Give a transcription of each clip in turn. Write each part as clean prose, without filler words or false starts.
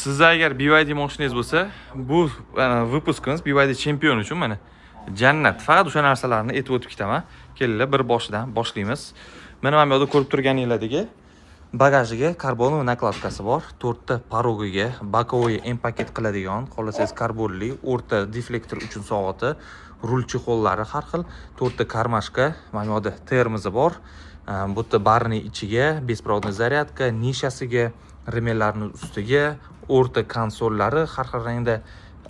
Sizda agar BYD mashinangiz bo'lsa, bu выпускimiz BYD chempion uchun mana jannat. Faqat o'sha narsalarni aytib o'tib ketaman. Kelinglar, bir boshidan boshlaymiz. Mana bu yerda ko'rib turganinglardagi bagajiga karbon nakladkasi bor. 4 ta parogiga bokovoy M-paket qiladigan, xolasangiz karbonli, o'rta deflektor uchun soati, rul chexollari har xil, 4 ta karmashka, mana bu yerda termozi bor. Bu yerda barning ichiga беспроводный zaryadka, nishasiga, remellarning ustiga, o'rta konsollari har xil rangda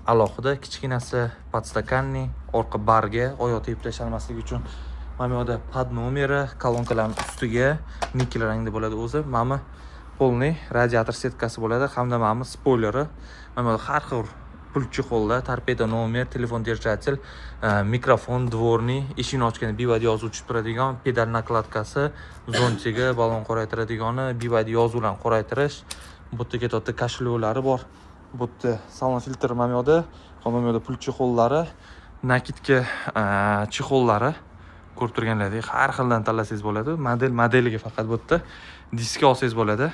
alohida, kichkinasi podstakanli, orqa barga oyoq tegib tashlamasligi uchun. Mana bu yerda pad nomeri, kolonkalarning ustiga nikel rangda bo'ladi o'zi. Mana polniy radiator setkasi bo'ladi hamda mana spoileri. Mana bu yerda har xil pul chexollar, torpeda nomer, telefon держатель, mikrofon, dvorniy, eshikni ochganda BYD yozuvchi turadigan, pedal nakladkasi, zontiga balon qoraytiradigani, BYD yozuvlarni qoraytirish. Bu yerda katta kashlyolari bor. Bu yerda salon filtri mana bu yerda, mana bu yerda pul chexollari, nakitka chexollari. Ko'rib turganlaringizdek har xildan tanlasangiz bo'ladi. Modeliga faqat bu yerda diska olsangiz bo'ladi.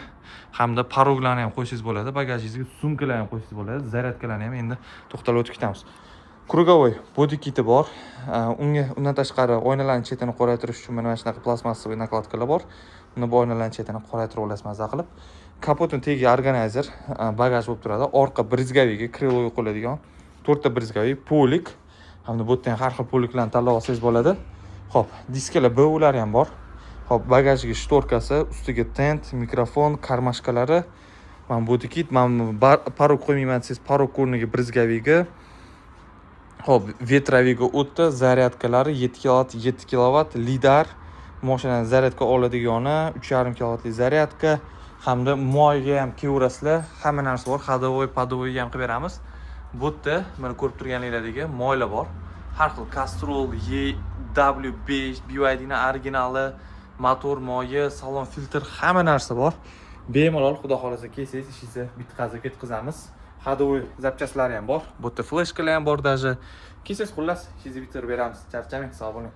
Hamda paroglarni ham qo'ysangiz bo'ladi. Bagajingizga sumkalarni ham qo'ysangiz bo'ladi. Zaryadkalarni ham endi to'xtalib o'tib ketamiz. Krugovoy body kiti bor. Undan tashqari oynalarning chetini qoraytirish uchun mana shunaqa plastmassaviy nakladkalar bor. Uni bu oynalarning chetini qoraytirib olasiz maza qilib. Kapotning tagiga organizer bagaj bo'lib turadi. Orqa brizgaviga kriloga qo'yiladigan 4 ta brizgaviy, polik. Hamda bu yerda ham har xil poliklarni tanlab olsangiz bo'ladi. Xo'p, diskalar BU'lari ham bor. Xo'p, bagajga shtorkasi, ustiga tent, mikrofon, karmashkalari. Mana bu kit, mana parog qo'ymayman desangiz, parog o'rniga brizgaviyga. Xo'p, vetraviyga o'tdi, zaryadkalari 7 kW, 7 kW, lidar, mashinaning zaryadka oladigani, 3,5 kW zaryadka, hamda moyga ham kelaverasizlar. Hamma narsa bor, ходовой, подовой ham qilib beramiz. Bu yerda mana ko'rib turganinglardagi moylar bor. Har xil Castrol, W5, BYD ning originali, motor moyi, salon filtr, hamma narsa bor. Bemalol xudo xolasa kelsangiz, ishingizni bitkazib ketkazamiz. Ходовой zapchastlari ham bor. Bu yerda fleshkalar ham bor даже. Kelsangiz xullas, ishingizni bitirib beramiz. Charchamang, sog' bo'ling.